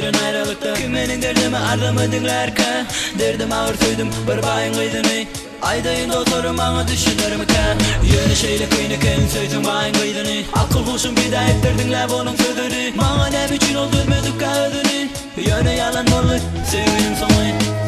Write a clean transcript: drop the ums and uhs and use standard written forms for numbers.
ayırın ayrılıkta. Kim menin derdimi ardamadılar ka. Derdim ağır söydüm bir bayın kıydını. Aydayın doktorum bana düşünürüm ka. Yönü şeyle kıyını keyin söydüm bayın kıydını. Akıl kuşum bir daha ettirdin la bunun sözünü. Bana ne biçin öldürmedik ka ödünü. Yönü yalan olur sevgilim sana.